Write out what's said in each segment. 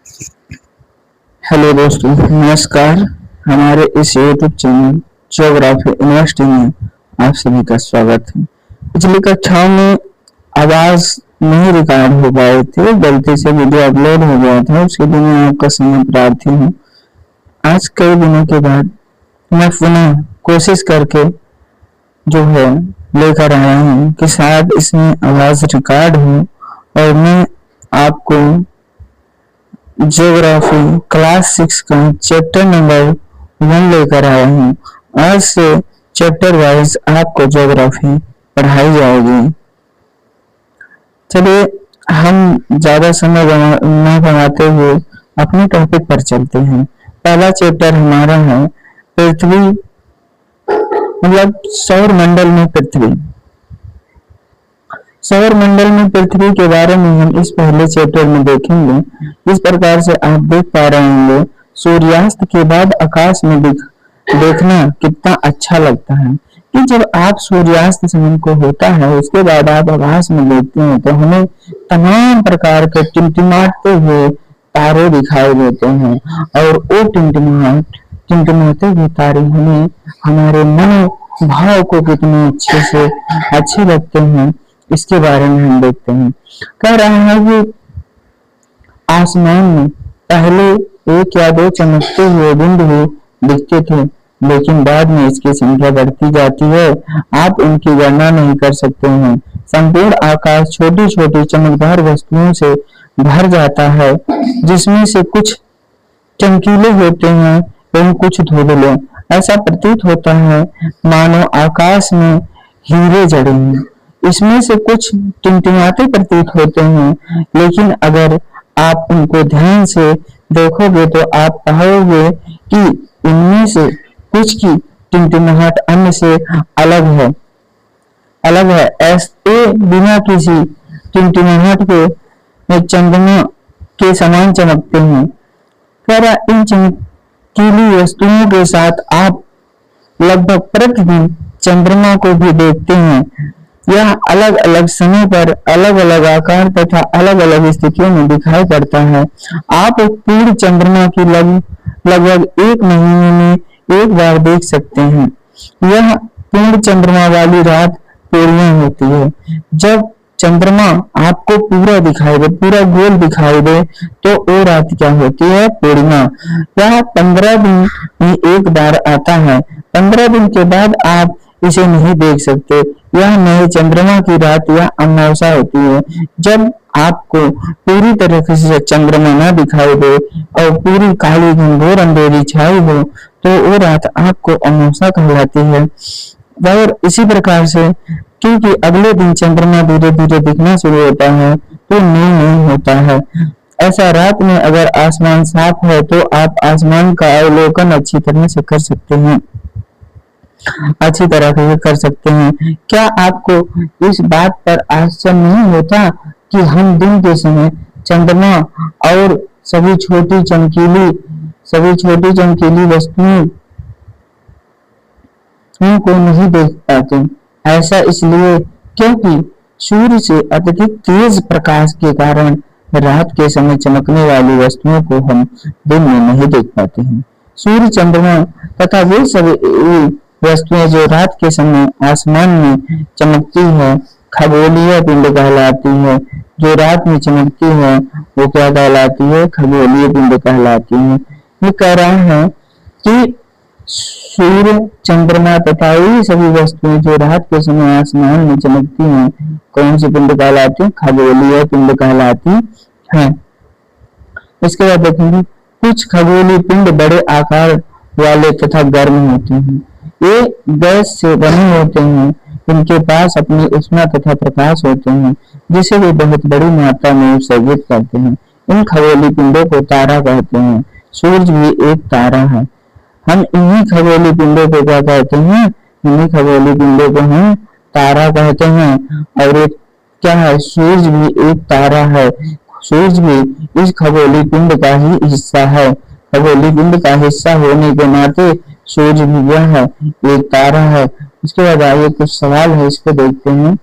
Hello दोस्तों, नमस्कार। हमारे इस यूट्यूब चैनल ज्योग्राफी यूनिवर्सिटी में आप सभी का स्वागत है। पिछली कक्षाओं में आवाज नहीं रिकॉर्ड हो पाए थे, गलती से वीडियो अपलोड हो गया था, उसके लिए मैं आपका क्षमा प्रार्थी हूँ। आज कई दिनों के बाद मैं पुनः कोशिश करके जो है लेकर आया हूँ कि शायद इसमें आवाज रिकॉर्ड हो और मैं आपको ज्योग्राफी क्लास 6 का चैप्टर नंबर 1 लेकर आया हूँ। आज से चैप्टर वाइज आपको ज्योग्राफी पढ़ाई जाएगी। चलिए हम ज्यादा समय न गंवाते हुए अपने टॉपिक पर चलते हैं। पहला चैप्टर हमारा है पृथ्वी, मतलब सौर मंडल में पृथ्वी। सौर मंडल में पृथ्वी के बारे में हम इस पहले चैप्टर में देखेंगे। इस प्रकार से आप देख पा रहे होंगे, सूर्यास्त के बाद आकाश में देखना कितना अच्छा लगता है कि जब आप सूर्यास्त समय को होता है उसके बाद आप आकाश में देखते हैं तो हमें तमाम प्रकार के टिमटिमाते हुए तारे दिखाई देते हैं और वो टिमटिमाते हुए तारे हमें हमारे मनोभाव को कितने अच्छे लगते हैं, इसके बारे में हम देखते हैं। कह रहा है कि आसमान में पहले 1 या 2 चमकते हुए बिंदु दिखते थे, लेकिन बाद में इसकी संख्या बढ़ती जाती है। आप इनकी गणना नहीं कर सकते हैं। संपूर्ण आकाश छोटी छोटी चमकदार वस्तुओं से भर जाता है, जिसमें से कुछ चमकीले होते हैं एवं कुछ धुंधले। ऐसा प्रतीत होता है मानो आकाश में हीरे जड़े हैं। इसमें से कुछ टिमटिमाते प्रतीत होते हैं, लेकिन अगर आप उनको ध्यान से देखोगे तो आप पाओगे कि इनमें से कुछ की टिमटिमाहट अन्य से अलग है। ऐसे बिना किसी टिमटिमाहट के चंद्रमा के समान चमकते हैं। इन चमकीली वस्तुओं के साथ आप लगभग प्रतिदिन चंद्रमा को भी देखते हैं। यह अलग अलग समय पर अलग अलग आकार तथा अलग अलग स्थितियों में दिखाई पड़ता है। आप पूर्ण चंद्रमा की लगभग 1 महीने में एक बार देख सकते हैं। यह पूर्ण चंद्रमा वाली रात पूर्णिमा होती है। जब चंद्रमा आपको पूरा दिखाई दे, पूरा गोल दिखाई दे, तो वो रात क्या होती है? पूर्णिमा। यह 15 दिन में एक बार आता है। 15 दिन के बाद आप इसे नहीं देख सकते। यह नए चंद्रमा की रात या अमावस्या होती है। जब आपको पूरी तरह से चंद्रमा न दिखाई दे और पूरी काली घनघोर अंधेरी छाई हो तो वो रात आपको अमावस्या कहलाती है। और इसी प्रकार से क्योंकि अगले दिन चंद्रमा धीरे धीरे दिखना शुरू होता है तो नहीं होता है। ऐसा रात में अगर आसमान साफ है तो आप आसमान का अवलोकन अच्छी तरह से कर सकते हैं। क्या आपको इस बात पर आश्चर्य नहीं होता कि हम दिन के समय चंद्रमा और सभी छोटी चमकीली वस्तुओं को नहीं देख पाते? ऐसा इसलिए क्योंकि सूर्य से अत्यधिक तेज प्रकाश के कारण रात के समय चमकने वाली वस्तुओं को हम दिन में नहीं देख पाते हैं। सूर्य, चंद्रमा तथा वे सभी वस्तुएं जो रात के समय आसमान में चमकती है खगोलीय पिंड कहलाती है। जो रात में चमकती है वो क्या कहलाती है? खगोलीय पिंड कहलाती है। ये कह रहा है कि सूर्य, चंद्रमा तथा ये सभी वस्तुएं जो रात के समय आसमान में चमकती हैं कौन सी पिंड कहलाती है? खगोलीय पिंड कहलाती है। इसके बाद देखेंगे कुछ खगोलीय पिंड बड़े आकार वाले तथा गर्म होते हैं। ये गैस से बने होते हैं। इनके पास अपनी ऊष्मा तथा प्रकाश होते हैं जिसे वे बहुत बड़ी मात्रा में उत्सर्जित करते हैं। इन खगोलीय पिंडों को तारा कहते हैं। सूरज भी एक तारा है। हम इन्हीं खगोलीय पिंडों को क्या कहते हैं? इन्हीं खगोलीय पिंडों को हम तारा कहते हैं। और एक क्या है? सूरज भी एक तारा है। सूरज भी इस खगोलीय पिंड का ही हिस्सा है। खगोलीय पिंड का हिस्सा होने के नाते सूरज भी क्या है? एक तारा है। इसके बाद आगे कुछ सवाल है, इसको देखते हैं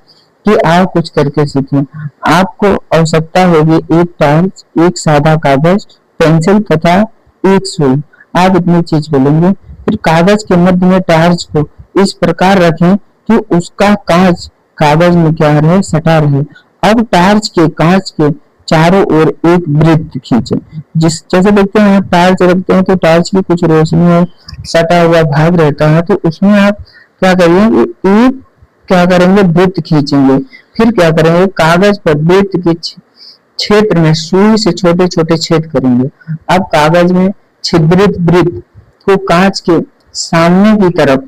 कि आप कुछ करके सीखें। आपको आवश्यकता होगी एक टार्च, एक सादा कागज पेंसिल तथा एक सुई। आप इतनी चीज बोलेंगे। फिर कागज के मध्य में टार्च को इस प्रकार रखें कि उसका कांच कागज में क्या रहे, सटा रहे। अब टार्च के कांच के चारों ओर एक वृत्त खींचे। जिस जैसे देखते हैं आप टार्च रखते हैं तो टार्च की कुछ रोशनी और सटा हुआ भाग रहता है, तो उसमें आप क्या करिए, एक क्या करेंगे, वृत्त खींचेंगे। फिर क्या करेंगे, कागज पर वृत्त के क्षेत्र में सुई से छोटे छोटे छेद करेंगे। अब कागज में छिद्रित वृत्त को कांच के सामने की तरफ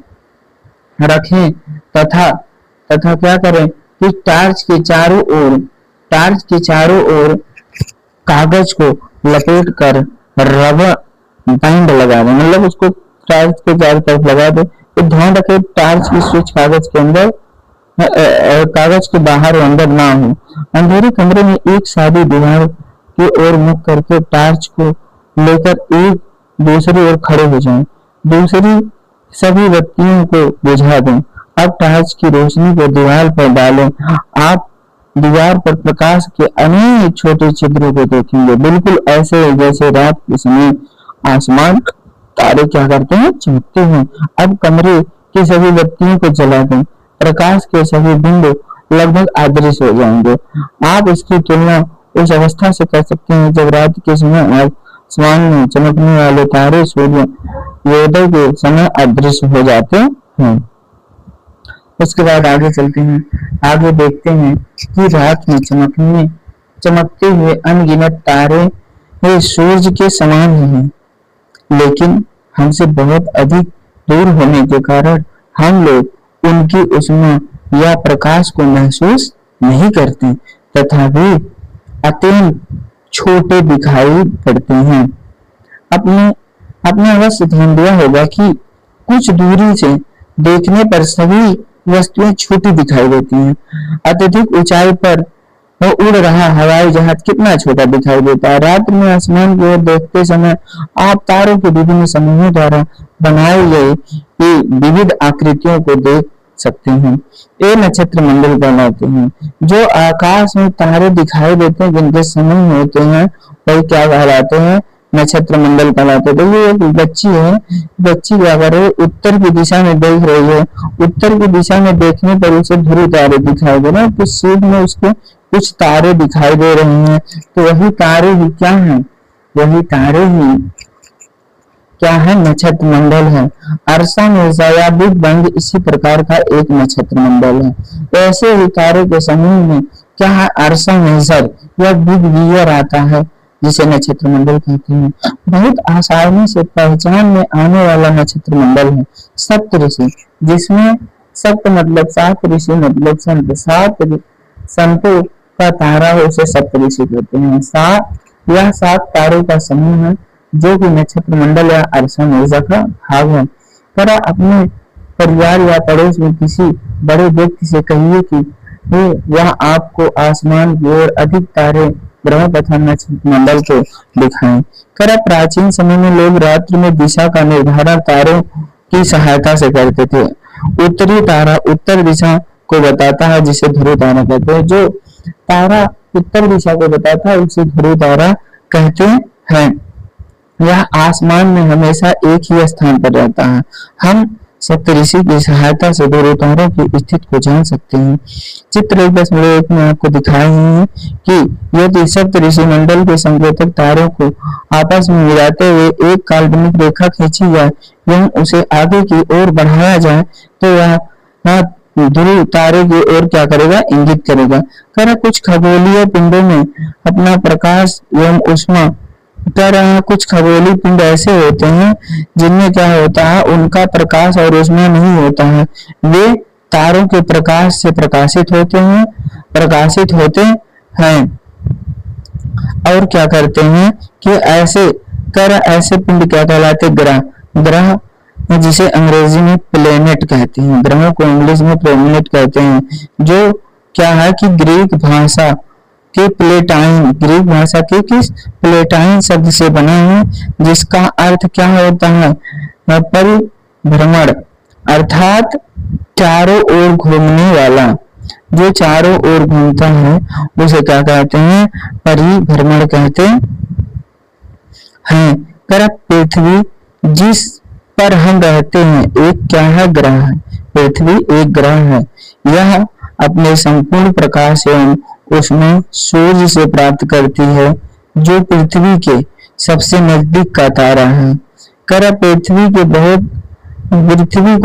रखें तथा तथा क्या करें कि टार्च के चारों ओर कागज को लपेट कर रबर बैंड लगा दें, मतलब उसको टार्च के चारों तरफ लगा दे। तो ध्यान रखें टार्च की स्विच कागज के बाहर और अंदर ना हो। अंधेरे कमरे में एक सादी दीवार की ओर मुख करके टार्च को लेकर एक दूसरी ओर खड़े हो जाएं। दूसरी सभी बत्तियों को बुझा दें। अब टार्च की रोशनी को दीवार पर डालें। आप दीवार पर प्रकाश के अनेक छोटे छिद्रों को देखेंगे, बिल्कुल ऐसे जैसे रात के समय आसमान तारे क्या करते हैं, चमकते हैं। अब कमरे की सभी बत्तियों को जला दें। प्रकाश के सभी बिंदु लगभग अदृश्य हो जाएंगे। आप इसकी तुलना उस अवस्था से कर सकते हैं जब रात के समय आसमान में चमकने वाले तारे सूर्योदय के समय अदृश्य हो जाते हैं। उसके बाद आगे चलते हैं। आगे देखते हैं कि रात में चमकते हुए अनगिनत तारे सूरज के समान ही हैं, लेकिन हमसे बहुत अधिक दूर होने के कारण हम लोग उनकी ऊष्मा या प्रकाश को महसूस नहीं करते तथा वे अत्यंत छोटे दिखाई पड़ते हैं। आपने अवश्य ध्यान दिया होगा कि कुछ दूरी से देखने पर सभी वस्तुएं छोटी दिखाई देती हैं। अत्यधिक ऊंचाई पर वो उड़ रहा हवाई जहाज कितना छोटा दिखाई देता है। रात में आसमान की ओर देखते समय आप तारों के विभिन्न समूहों द्वारा बनाए गए विविध आकृतियों को देख सकते हैं। ये नक्षत्र मंडल कहलाते हैं। जो आकाश में तारे दिखाई देते हैं जिनके समूह होते हैं वही क्या कहलाते हैं, नक्षत्र मंडल कहलाते हैं। तो ये एक बच्ची है, बच्ची क्या कर रही है, उत्तर की दिशा में देख रही है। उत्तर की दिशा में देखने पर उसे ध्रुव तारे दिखाई दे रहे हैं, कुछ सूद में उसके कुछ तारे दिखाई दे रहे हैं। तो वही तारे ही क्या है, वही तारे ही क्या है, नक्षत्र मंडल है। अर्सा मिर्जा या बिग बैंग इसी प्रकार का एक नक्षत्र मंडल है। ऐसे ही तारे के समूह में क्या है, अर्सा मेजर या बिग बियर आता है जिसे नक्षत्र मंडल कहते हैं। बहुत आसानी से पहचान में आने वाला नक्षत्र मंडल है सप्त ऋषि, जिसमें सप्त मतलब सात, ऋषि मतलब संत। सात संतों का तारा हो उसे सप्त ऋषि कहते हैं। यह सात तारों का समूह है जो कि नक्षत्र मंडल या अर्सा मेजर का भाग है। पर अपने परिवार या पड़ोस में किसी बड़े व्यक्ति से कहिए कि वह आपको आसमान की ओर अधिक तारे, ग्रह तथा नक्षत्र मंडल को दिखाएं। प्राचीन समय में लोग रात्रि में दिशा का निर्धारण तारों की सहायता से करते थे। उत्तरी तारा उत्तर दिशा को बताता है जिसे ध्रुव तारा कहते हैं। जो तारा उत्तर दिशा को बताता है उसे ध्रुव तारा कहते हैं। यह आसमान में हमेशा एक ही स्थान पर रहता है। हम सप्तऋषि की सहायता से ध्रुव तारों की स्थिति को जान सकते हैं। चित्र 1.1 में आपको दिखाए हैं कि यदि सप्तऋषि मंडल के संकेतक तारों को आपस में मिलाते हुए एक काल्पनिक रेखा खींची जाए एवं उसे आगे की ओर बढ़ाया जाए तो यह ध्रुव तारे की ओर क्या करेगा, इंगित करेगा। कुछ खगोलीय पिंडों में अपना प्रकाश एवं ऊष्मा कुछ खगोलीय पिंड ऐसे होते हैं जिनमें क्या होता है, उनका प्रकाश और ऊष्मा नहीं होता है। वे तारों के प्रकाश से प्रकाशित होते हैं और क्या करते हैं कि ऐसे पिंड क्या कहलाते, ग्रह जिसे अंग्रेजी में प्लेनेट कहते हैं। ग्रहों को इंग्लिश में प्लेनेट कहते हैं, जो क्या है कि ग्रीक भाषा के प्लेटाइन शब्द से बने हैं, जिसका अर्थ क्या होता है, परिभ्रमण, अर्थात चारों ओर घूमने वाला। जो चारों ओर घूमता है उसे क्या कहते हैं, परिभ्रमण कहते हैं। कर पृथ्वी जिस पर हम रहते हैं एक क्या है, ग्रह है। पृथ्वी एक ग्रह है। यह अपने संपूर्ण प्रकाश एवं ऊष्मा सूर्य से प्राप्त करती है, जो पृथ्वी के सबसे नजदीक का तारा है। कर पृथ्वी को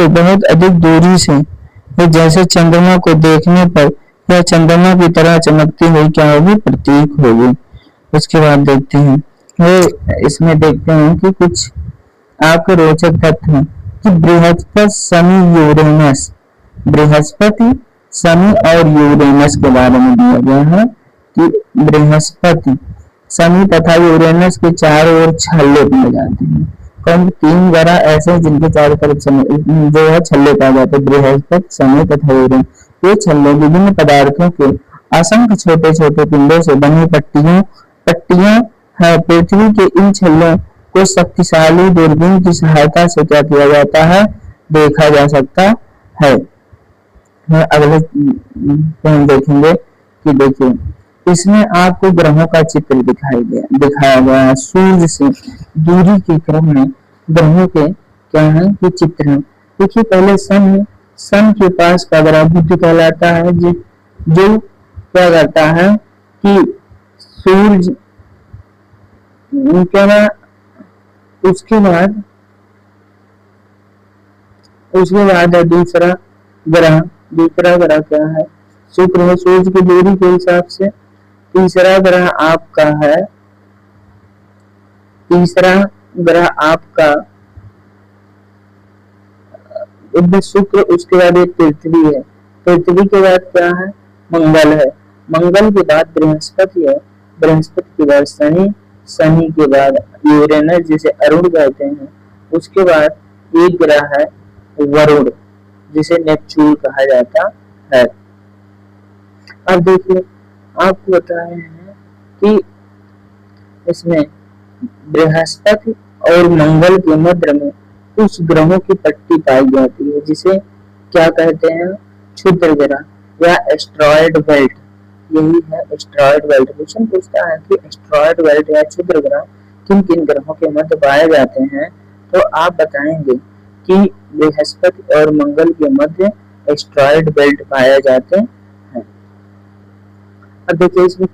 बहुत अधिक दूरी से जैसे चंद्रमा को देखने पर यह चंद्रमा की तरह चमकती हुई क्या होगी, प्रतीक होगी। उसके बाद देखते हैं, वो इसमें देखते हैं कि कुछ आपके रोचक तथ्य हैं कि बृहस्पति, शनि और यूरेनस के बारे में दिया गया है कि बृहस्पति, शनि तथा यूरेनस के चारों ओर छल्ले पाए जाते हैं। कौन, 3 ग्रह ऐसे हैं जिनके चारों तरफ जो है छल्ले पाए जाते हैं, बृहस्पति, शनि तथा यूरेनस। ये छल्ले विभिन्न पदार्थों के असंख्य छोटे छोटे पिंडों से बनी पट्टियां है। पृथ्वी के इन छल्लों को शक्तिशाली दूरबीन की सहायता से क्या किया जाता है, देखा जा सकता है। अगले पॉइंट देखेंगे कि देखिए इसमें आपको ग्रहों का चित्र दिखाया गया है। सूर्य से दूरी के क्रम में ग्रहों के क्या है कि चित्र है। देखिए पहले सन के पास का ग्रह बुध कहलाता है, जो क्या करता है कि सूर्य क्या ना, उसके बाद है दूसरा ग्रह क्या है, शुक्र है सूर्य की दूरी के हिसाब से। तीसरा ग्रह आपका शुक्र, उसके बाद एक पृथ्वी है। पृथ्वी के बाद क्या है, मंगल है। मंगल के बाद बृहस्पति है। बृहस्पति के बाद शनि के बाद यूरेनस जिसे अरुण कहते हैं। उसके बाद एक ग्रह है वरुण, जिसे नेपच्यून कहा जाता है। अब देखिए आपको बताए हैं कि इसमें बृहस्पति और मंगल के मध्य में कुछ ग्रहों की पट्टी पाई जाती है, जिसे क्या कहते हैं, क्षुद्र ग्रह या एस्ट्रॉयड बेल्ट। यही है एस्ट्रॉयड बेल्ट। क्वेश्चन पूछता है कि एस्ट्रॉयड बेल्ट या क्षुद्र ग्रह किन किन ग्रहों के मध्य पाए जाते हैं, तो आप बताएंगे कि बृहस्पति और मंगल के मध्य एस्ट्रॉयड बेल्ट पाए जाते हैं। अब देखिए इसमें